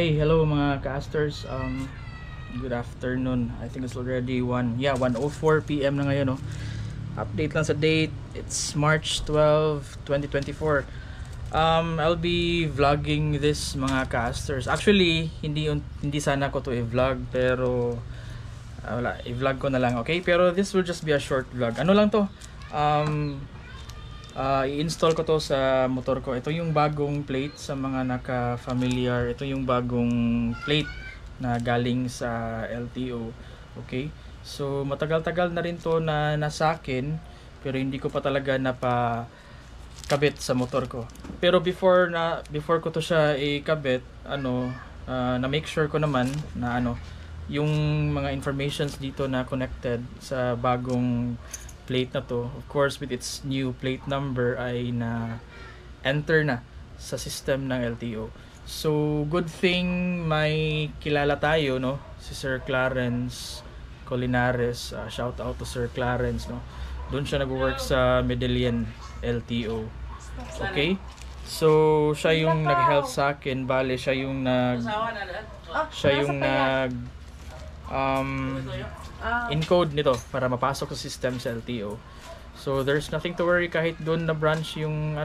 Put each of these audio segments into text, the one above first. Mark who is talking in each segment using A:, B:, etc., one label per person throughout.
A: Hi, hello mga casters. Good afternoon. I think it's already 1:04 PM na ngayon, no. Update lang sa date. It's March 12, 2024. I'll be vlogging this mga casters. Actually, hindi sana ko to i-vlog, pero wala, i-vlog ko na lang, okay? Pero this will just be a short vlog. Ano lang to? I-install ko to sa motor ko. Ito yung bagong plate sa mga naka-familiar. Ito yung bagong plate na galing sa LTO. Okay? So matagal-tagal na rin to na nasa akin, pero hindi ko pa talaga napakabit sa motor ko. Pero before ko to siya ikabit, na make sure ko naman na yung mga informations dito na connected sa bagong plate na to, of course with its new plate number, ay na enter na sa system ng LTO. So good thing may kilala tayo, no, si Sir Clarence Colinares. Shout out to Sir Clarence, no. Doon siya nag-work sa Medellin LTO. Okay, so siya yung nag-help sa akin. Bale siya yung nag encode nito para mapasok sa system sa LTO. So there's nothing to worry kahit doon na branch yung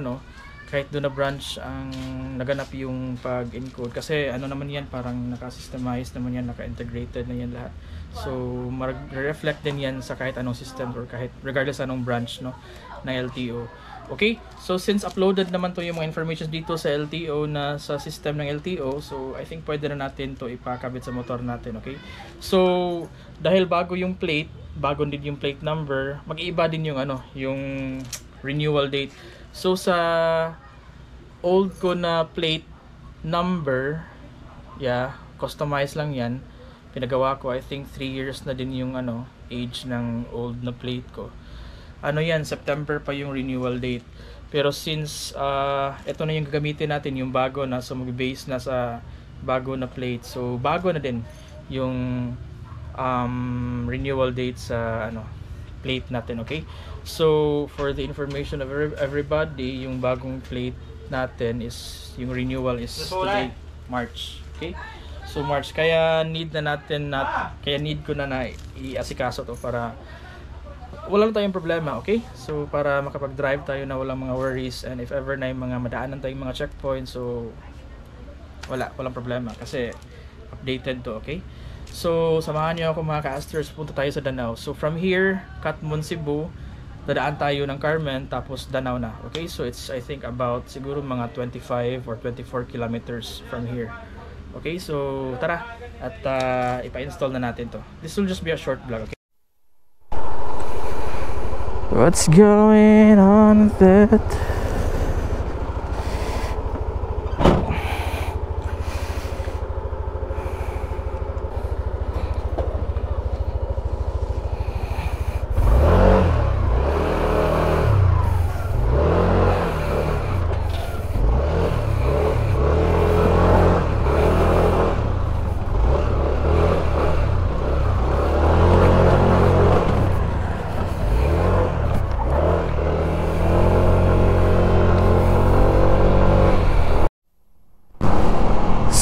A: kahit doon na branch ang naganap yung pag-encode, kasi naman yan, parang naka-systemize naman yan, naka-integrated na yan lahat. So mag-reflect din yan sa kahit anong system or kahit regardless anong branch, no, ng LTO. Okay, so since uploaded naman to yung mga information dito sa LTO na sa system ng LTO, so I think pwede na natin to ipakabit sa motor natin. Okay, so dahil bago yung plate, bago din yung plate number, mag-iiba din yung yung renewal date. So sa old ko na plate number, customized lang yan, pinagawa ko. I think 3 years na din yung age ng old na plate ko. Yan, September pa yung renewal date. Pero since ito na yung gagamitin natin, yung bago na, so mag-base na sa bago na plate. So bago na din yung renewal date sa plate natin. Okay, so for the information of everybody, yung bagong plate natin is, yung renewal is today, March. Okay, so March, kaya need ko na i-asikaso to para wala lang tayong problema. Okay, so para makapag-drive tayo na walang mga worries, and if ever na yung mga madaanan tayong mga checkpoints, so walang problema kasi updated to. Okay, so samahan niyo ako mga casters, punta tayo sa Danao. So from here, Katmon, Cebu, dadaan tayo ng Carmen, tapos Danao na. Okay, so it's I think about siguro mga 25 or 24 kilometers from here. Okay, so tara at ipa-install na natin to. This will just be a short vlog. Okay, what's going on with that?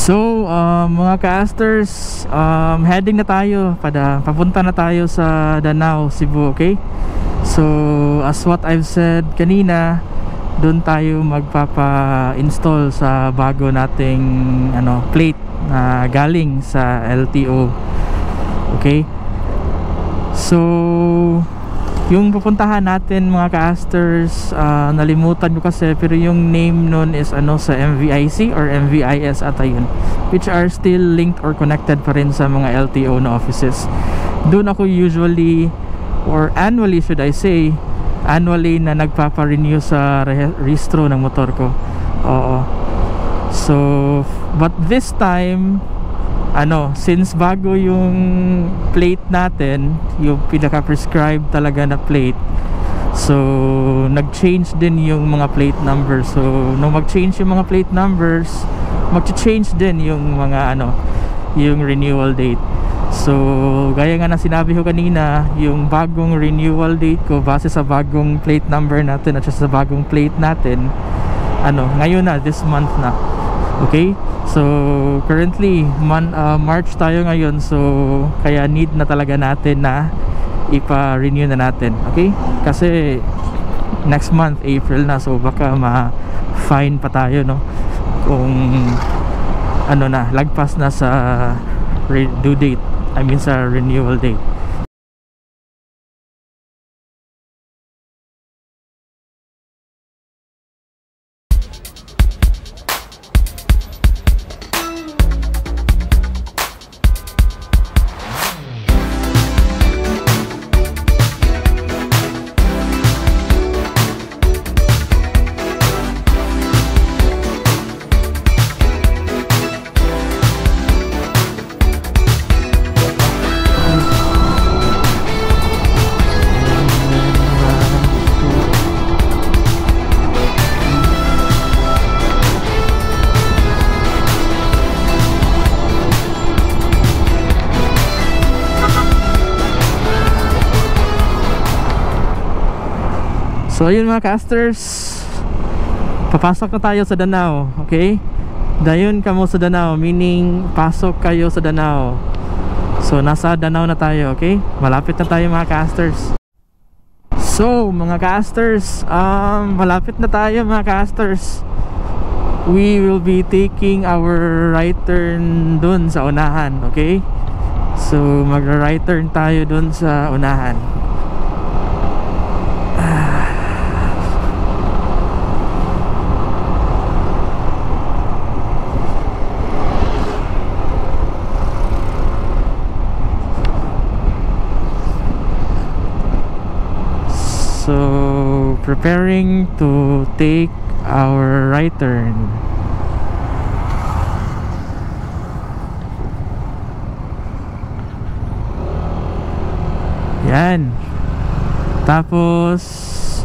A: So mga casters, heading na tayo, papunta na tayo sa Danao, Cebu. Okay, so as what I've said kanina, doon tayo magpapa-install sa bago nating plate na galing sa LTO. Okay, so yung pupuntahan natin mga casters, nalimutan ko kasi, pero yung name nun is sa MVIC or MVIS ata yun, which are still linked or connected pa rin sa mga LTO na offices. Doon ako usually, or annually should I say, annually na nagpapa-renew sa rehistro ng motor ko. Oo. So but this time, since bago yung plate natin, yung pinaka-prescribed talaga na plate, so nag-change din yung mga plate numbers. So nung mag-change yung mga plate numbers, mag-change din yung mga yung renewal date. So gaya nga na sinabi ko kanina, yung bagong renewal date ko base sa bagong plate number natin at sa bagong plate natin, ngayon na, this month na. Okay, So currently March tayo ngayon, so kaya need na talaga natin na ipa-renew na natin, okay? Kasi next month April na, so baka ma-fine pa tayo, no, kung ano na, lagpas na sa due date, I mean sa renewal date. So ayun mga casters, papasok na tayo sa Danao, okay? Dayon kamo sa Danao, meaning pasok kayo sa Danao. So nasa Danao na tayo, okay? Malapit na tayo mga casters. So mga casters, malapit na tayo mga casters. We will be taking our right turn dun sa unahan, okay? So magra-right turn tayo dun sa unahan. So preparing to take our right turn. Yan. Tapos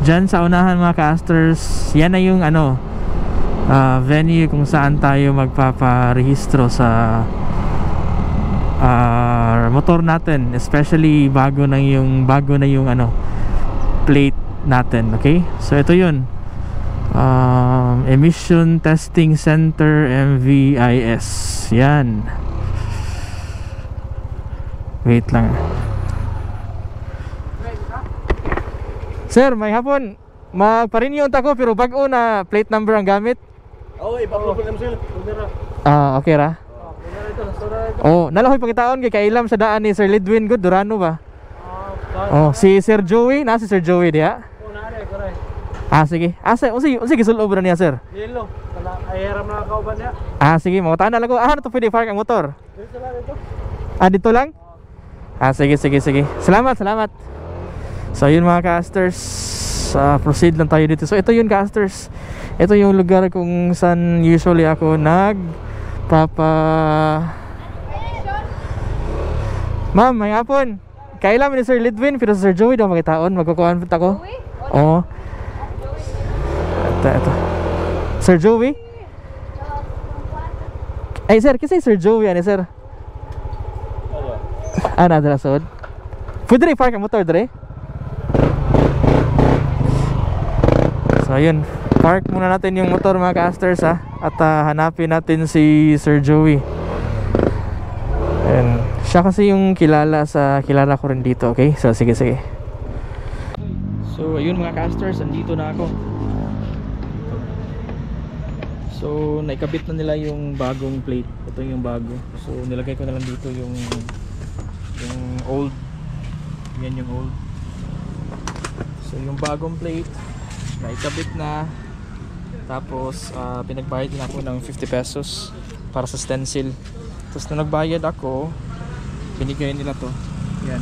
A: dyan sa unahan mga casters, yan na yung ano, venue kung saan tayo magpaparehistro sa motor natin, especially bago na yung ano, plate natin, okay? So ito yun, Emission Testing Center, MVIS. Yan. Wait lang. Sir, may hapon. Magpa-renew ako pero bago na plate number ang gamit.
B: Okay, pa-upload lang sila.
A: Okay ra? Oh, nalahoy pagkitaon kay kailam sa daan ni Sir Lidwin Good Durano ba? Oh, si Sir Joey, si Sir Joey diha.
B: Oh, nare, correct.
A: Sige. Unsa gisulob ra niya, sir?
B: Lilo, ay hiram na kauban niya.
A: Sige, mo tanan lang ko. Ano to pwede park ang motor?
B: Dito lang ito.
A: Dito lang? Sige. Salamat. So yun mga casters, proceed lang tayo dito. So ito yun casters, ito yung lugar kung saan usually ako Ma'am, may hapon. Kailan ni Sir Lidwin pero Sir Joey daw makitaon, magkukuhan pa ako. Oo. Ito. Sir Joey? Ay sir, kasi Sir Joey ani sir. Nada sod. Pwede rin park ang motor dre. So ayun, park muna natin yung motor mga casters at hanapin natin si Sir Joey. And siya kasi yung kilala ko rin dito, okay? So sige. So ayun mga casters, andito na ako. So naikabit na nila yung bagong plate. Ito yung bago. So nilagay ko na lang dito yung old. Yan yung old. So yung bagong plate naikabit na. Tapos pinagbayad din ako ng 50 pesos para sa stencil. Tapos na nagbayad ako, binigay nila to. Yan.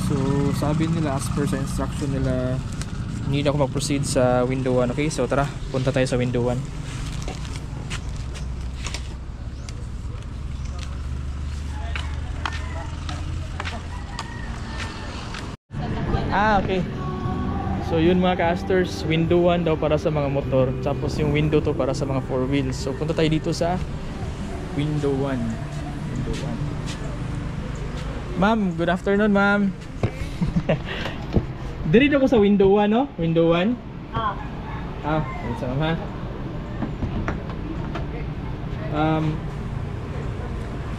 A: So sabi nila as per sa instruction nila, hindi ako mag-proceed sa window 1. Okay, so tara, punta tayo sa window 1. Okay. So yun mga casters, window 1 daw para sa mga motor, tapos yung window 2 para sa mga 4 wheels. So punta tayo dito sa window 1. Ma'am, good afternoon ma'am. Diri ako sa window 1, no? Window 1? Sa ma'am ha?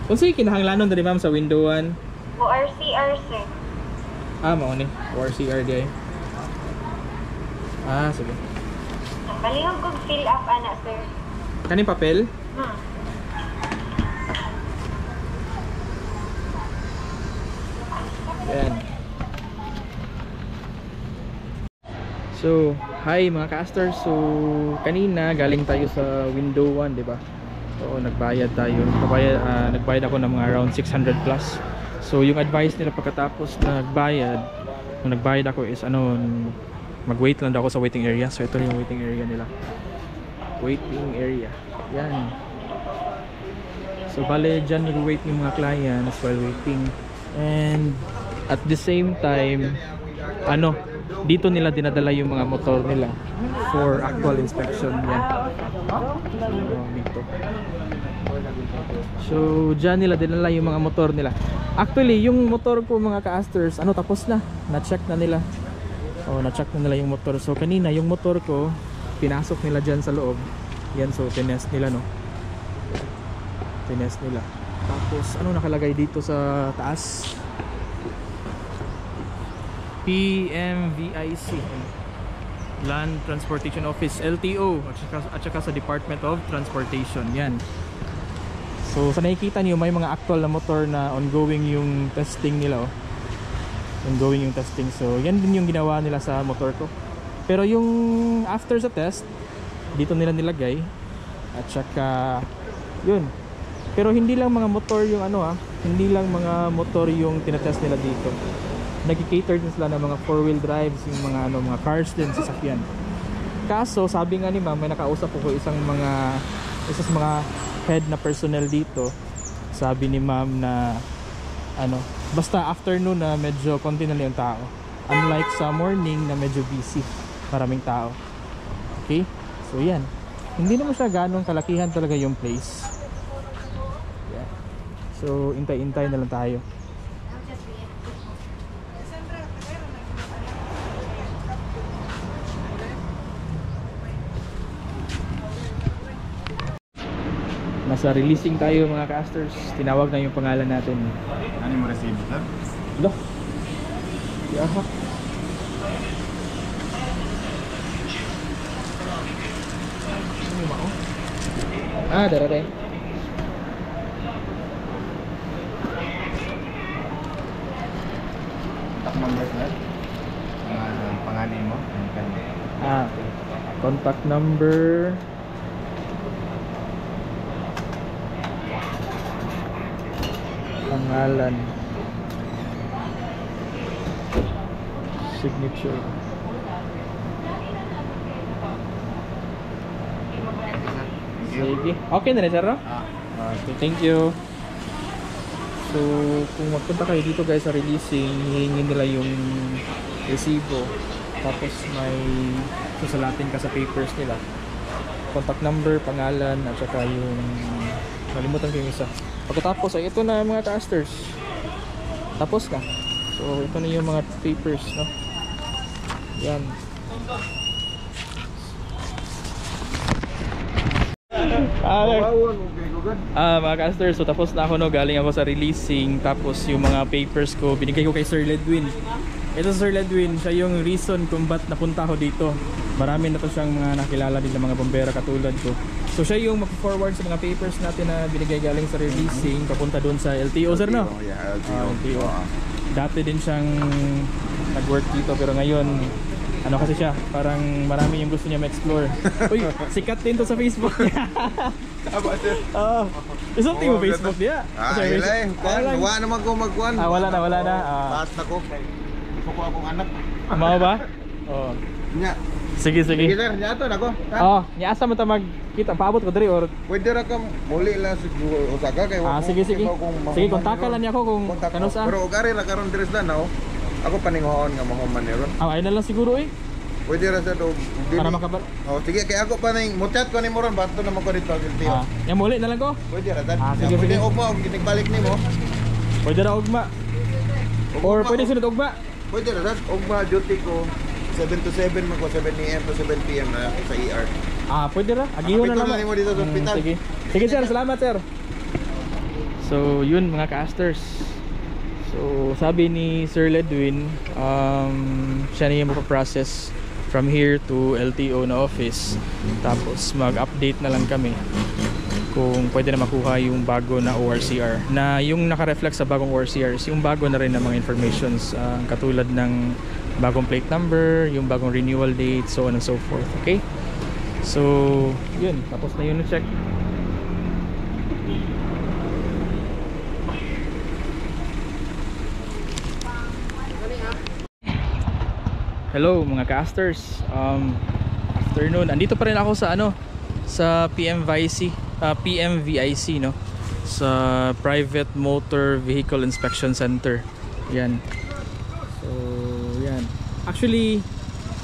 A: Kung sige kinahanglanon dali ma'am sa window 1.
C: ORCR, sir.
A: Mao ni ORCR di ay. Sige.
C: Balihog kong fill up, ana, sir.
A: Kaning papel? Yan. So, hi mga casters. So, kanina galing tayo sa window 1, di ba? So, nagbayad tayo. Nagbayad ako ng mga around 600 plus. So, yung advice nila pagkatapos nagbayad, nung nagbayad ako is mag-wait lang daw ako sa waiting area. So, ito yung waiting area nila. Waiting area. Yan. So, bale dyan nag-wait yung mga clients while waiting. And at the same time, dito nila dinadala yung mga motor nila for actual inspection. Yan. Dito. So, dyan nila dinala yung mga motor nila. Actually, yung motor ko mga ka-asters, tapos na. Na-check na nila. Na-check na nila yung motor. So, kanina yung motor ko, pinasok nila dyan sa loob. Yan, so tinest nila, no? Tinest nila. Tapos, nakalagay dito sa taas? PMVIC, Land Transportation Office, LTO, at saka sa Department of Transportation. Yan. So sa nakikita niyo may mga actual na motor na ongoing yung testing nila. Ongoing yung testing. So yan din yung ginawa nila sa motor ko. Pero yung after sa test, dito nila nilagay. At saka yun. Pero hindi lang mga motor yung hindi lang mga motor yung tinetest nila dito. Nag-cater din sila ng mga 4-wheel drives, yung mga cars din, sasakyan. Kaso sabi nga ni ma'am, may nakausap ko isang mga head na personnel dito. Sabi ni ma'am na basta afternoon na medyo konti na lang yung tao. Unlike sa morning na medyo busy, maraming tao. Okay? So yan. Hindi naman siya ganong kalakihan talaga yung place. Yeah. So intay-intay na lang tayo. Nasa releasing tayo mga casters. Tinawag na yung pangalan natin.
B: Ano mo resibo, sir?
A: Loh. Yaha. Darating.
B: Contact number, sir? Pangalan mo?
A: Okay. Contact number. Pangalan, signature. Sige. Okay na rin, sir, no? Okay, thank you. So, kung magpunta kayo dito guys sa releasing, hihingin nila yung resibo. Tapos may susulatin ka sa papers nila. Contact number, pangalan, at saka yung nalimutan ko yung isa. Pagkatapos ay ito na mga casters. Tapos na. So ito na yung mga papers, no? Yan. Mga casters, so tapos na ako, no? Galing ako sa releasing. Tapos yung mga papers ko binigay ko kay Sir Ledwin. Ito Sir Ledwin, siya yung reason kung ba't napunta ako dito. Marami na to siyang mga nakilala din ng mga bombera katulad ko. So siya yung mag-forward sa mga papers natin na binigay galing sa releasing papunta doon sa LTO, sir, no?
B: Yeah, LTO.
A: LTO. Dati din siyang nag-work dito pero ngayon kasi siya, parang marami yung gusto niya ma-explore. Uy, sikat din to sa Facebook niya.
B: Tama, sir.
A: Isulti mo Facebook niya?
B: Ilay. Wala naman ko magkuhan.
A: Wala na.
B: Taas na ko. Gusto ko akong anak.
A: Mao ba?
B: Nya.
A: Sige.
B: Sige, sir. Nya to nako.
A: Niasa mo ta magkita, paabot ko diri or
B: Pwede ra ka muli lang siguro usaga kay
A: sige. Sige, kontakan lang niya ako kung kano sa.
B: Pero ugari ra karon diri sa now. Ako paningoon nga mahuman ni ron.
A: Ay na lang siguro eh.
B: Pwede ra sa do.
A: Para makabal.
B: Sige kay ako pa ning muchat ko ni mo ron bato na mo ko dito LTO.
A: Yang muli na lang ko.
B: Pwede ra sad.
A: Sige.
B: Pwede ugma og gitigbalik nimo.
A: Pwede ra ugma. Or pwede sunod ugma.
B: Pwede ra sad ugma duty ko. 7 to 7 man ko, 7 AM to 7 PM na sa ER.
A: Pwede ra. Agihon na
B: Kapito
A: naman.
B: mo dito sa ospital.
A: Sige. Sige sir, salamat sir. So, yun mga casters. So, sabi ni Sir Ledwin, siya na yung mapaprocess from here to LTO na office. Tapos, mag-update na lang kami kung pwede na makuha yung bago na ORCR. Na yung naka-reflect sa bagong ORCR is yung bago na rin na mga informations katulad ng bagong plate number, yung bagong renewal date, so on and so forth. Okay? So, yun. Tapos na yun na-check. Hello mga casters. Afternoon. Andito pa rin ako sa sa PMVIC no. Sa Private Motor Vehicle Inspection Center. Yan. So, yan. Actually,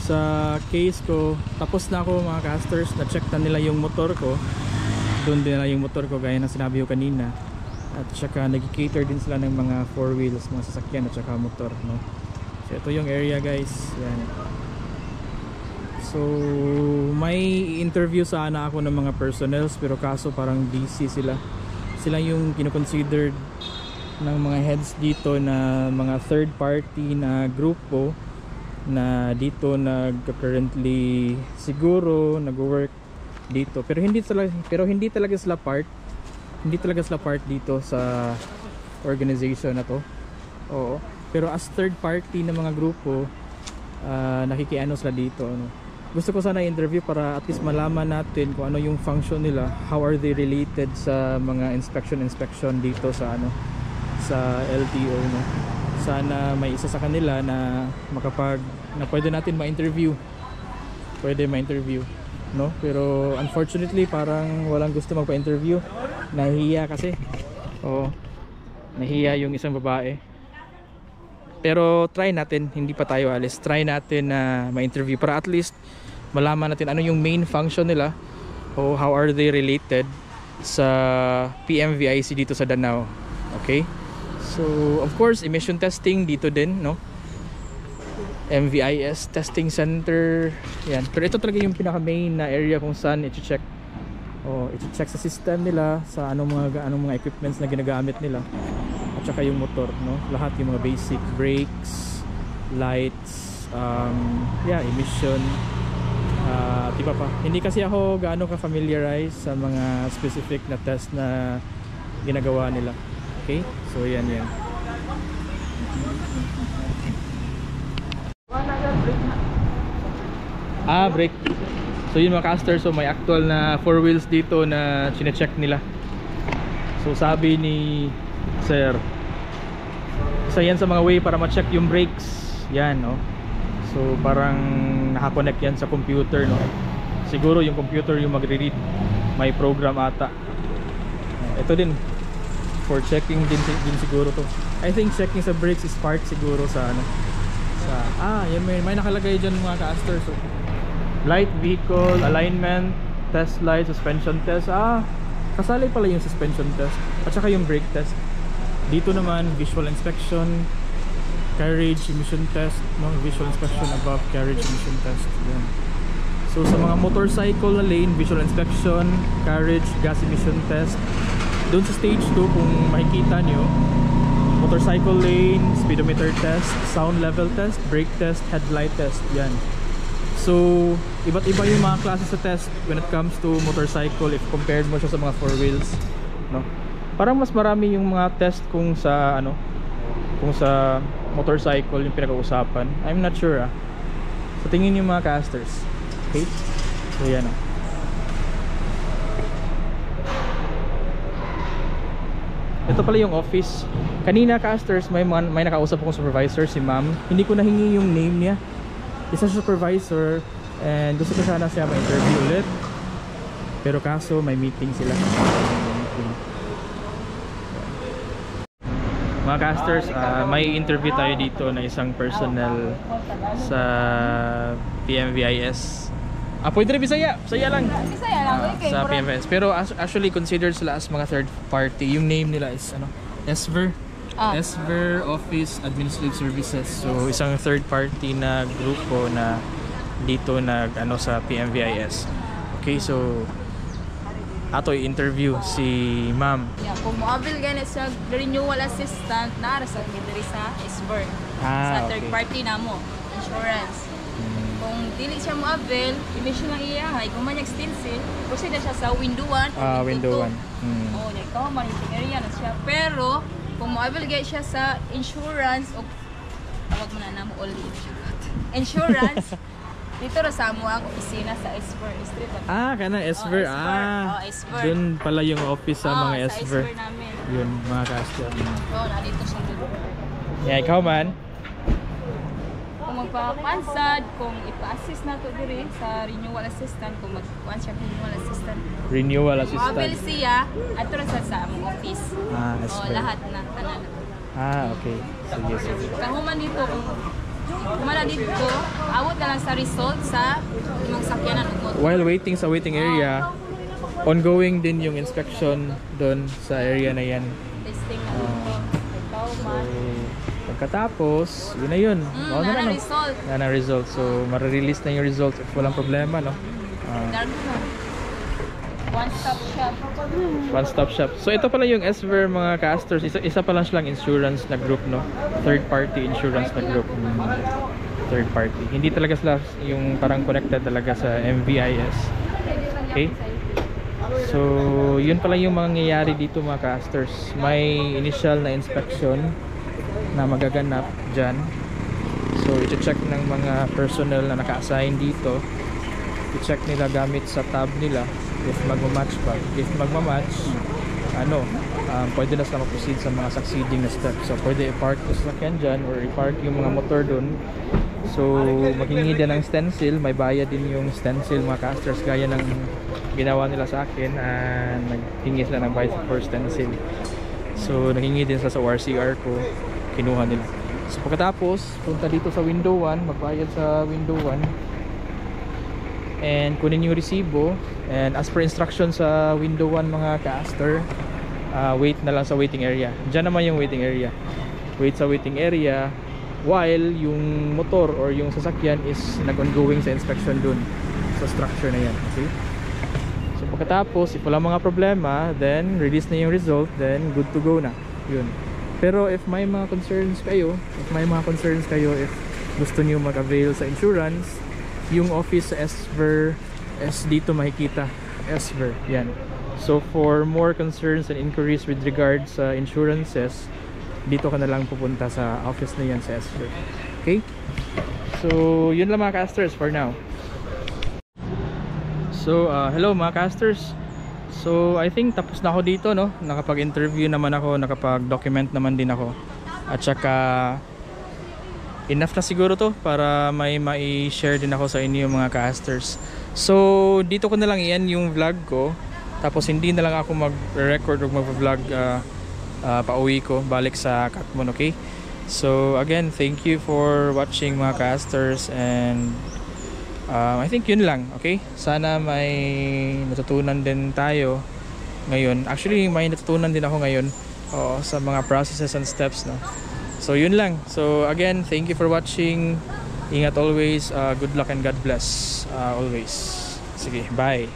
A: sa case ko, tapos na ako mga casters, na-check na nila yung motor ko. Doon din na yung motor ko gaya ng sinabi ko kanina. At saka nag-cater din sila ng mga 4 wheels, mga sasakyan at saka motor, no. So ito yung area guys. Yan. So may interview sana ako ng mga personnels pero kaso parang busy sila. Sila yung kino-considered ng mga heads dito na mga third party na grupo na dito currently siguro nag-work dito pero hindi talaga sila part dito sa organization na to. Oo. Pero as third party na mga grupo, nakikiano sila dito. Gusto ko sana interview para at least malaman natin kung ano yung function nila, how are they related sa mga inspection dito sa sa LTO, no. Sana may isa sa kanila na pwede natin ma-interview. No? Pero unfortunately parang walang gusto magpa-interview. Nahihiya kasi. Oo. Nahihiya yung isang babae. Pero try natin, hindi pa tayo alis. Try natin na ma-interview para at least malaman natin ano yung main function nila o how are they related sa PMVIC dito sa Danao. Okay? So, of course, emission testing dito din, no? MVIS testing center. Yan. Pero ito talaga yung pinaka main na area kung saan i-check. I-check sa system nila, sa anong mga equipments na ginagamit nila. At saka yung motor, no? Lahat yung mga basic brakes, lights, emission, iba pa. Hindi kasi ako gaano ka-familiarize sa mga specific na test na ginagawa nila. Okay? So yan. Brake. So yun mga caster, so may actual na 4 wheels dito na chine-check nila. So sabi ni Sir, isa yan sa mga way para ma-check yung brakes. Yan, no. So parang nakakonect yan sa computer, no. Siguro yung computer yung magre-read. May program ata. Ito din for checking din siguro to. I think checking sa brakes is part siguro sa yan may nakalagay diyan mga caster. So light vehicle alignment test, light suspension test. Kasali pala yung suspension test at saka yung brake test. Dito naman visual inspection, carriage emission test, no, visual inspection above carriage emission test. Yan. So sa mga motorcycle na lane, visual inspection, carriage, gas emission test. Doon sa stage 2 kung makikita nyo, motorcycle lane, speedometer test, sound level test, brake test, headlight test. Yan. So iba't iba yung mga klase sa test when it comes to motorcycle if compared mo siya sa mga 4 wheels, no? Parang mas marami yung mga test kung sa motorcycle yung pinag-uusapan. I'm not sure sa tingin yung mga casters. Okay? So yan Ito pala yung office. Kanina casters may nakausap akong supervisor, si ma'am. Hindi ko nahingi yung name niya. Isa supervisor and gusto ko sana siya ma-interview ulit. Pero kaso may meeting sila. Mga casters, may interview tayo dito na isang personnel sa PMVIS. Pwede rin Bisaya lang.
C: Bisaya lang,
A: Sa PMVIS. Pero actually considered sila as mga third party. Yung name nila is Esver. Esver Office Administrative Services. So isang third party na grupo na dito ano sa PMVIS. Okay, so ato i-interview si Ma'am.
D: Yeah, kung moabil ganit sa renewal assistant na sa diri sa Esver. Sa third
A: okay.
D: party namo, insurance. Kung dili siya moabil, emission ang iyahay, kung man stencil, proceed na siya sa window 1 o
A: Window 1.
D: Oh, ikaw man yung area na siya. Pero kung moabil gay siya sa insurance o tawag mo na namo all insurance dito ra sa amo ang opisina sa Esver Street.
A: Kana Esver.
D: Esver.
A: Doon pala yung office sa mga
D: sa
A: Esver.
D: Esver namin.
A: Yun, mga caster.
D: Nandito siya dito.
A: Yeah, ikaw man.
D: Kung magpapansad, kung ipa-assist na to diri sa renewal assistant, kung magkuhan siya kung renewal assistant.
A: Renewal
D: Mobil
A: assistant.
D: siya, ato ra sa among office.
A: Esver.
D: Lahat na tanan.
A: Okay. Sige.
D: Kahuman dito, kung kumana dito, awot na lang sa result sa imong sakyanan ug motor.
A: While waiting sa waiting area, ongoing din yung inspection doon sa area na yan.
D: Testing na dito. Ikaw man.
A: Pagkatapos, yun na yun.
D: Na result.
A: Na result. So, marirelease na yung result if walang problema, no?
D: Dargo na. One-stop shop.
A: One-stop shop. So, ito pala yung Esver, mga casters. Isa pa lang silang insurance na group, no? Third party insurance na group. Third party. Hindi talaga sila yung parang connected talaga sa MVIS. Okay? So, yun pala yung mangyayari dito, mga casters. May initial na inspection na magaganap dyan. So, i-check ng mga personnel na naka-assign dito. I-check nila gamit sa tab nila if magmamatch ba. If magmamatch, pwede na sila mag-proceed sa mga succeeding na steps. So, pwede i-park yung sasakyan dyan or i-park yung mga motor dun. So, maghingi din ng stencil. May bayad din yung stencil, mga casters, gaya ng ginawa nila sa akin. Naghingi sila ng bayad for stencil. So, naghingi din sila sa ORCR ko. Kinuha nila. So, pagkatapos, punta dito sa window 1, magbayad sa window 1 and kunin yung resibo, and as per instruction sa window 1, mga caster, wait na lang sa waiting area. Diyan naman yung waiting area. Wait sa waiting area while yung motor or yung sasakyan is nag-ongoing sa inspection dun sa structure na yan. Okay? So pagkatapos, if wala mga problema, then release na yung result, then good to go na. Yun. Pero if may mga concerns kayo, if gusto niyo mag-avail sa insurance, yung office sa Esver dito makikita. Esver, yan. So for more concerns and inquiries with regards sa insurances, dito ka na lang pupunta sa office na yan sa Esver. Okay? So yun lang, mga casters, for now. So hello, mga casters. So I think tapos na ako dito, no? Nakapag-interview naman ako, nakapag-document naman din ako. At saka enough na siguro to para may share din ako sa inyo, mga casters. So dito ko na lang iyan yung vlog ko. Tapos hindi na lang ako mag-record o mag-vlog pauwi ko balik sa Katmon, okay? So again, thank you for watching, mga casters, and I think yun lang, okay? Sana may natutunan din tayo ngayon. Actually, may natutunan din ako ngayon sa mga processes and steps, no? So yun lang. So again, thank you for watching. Ingat always. Good luck and God bless always. Sige, bye.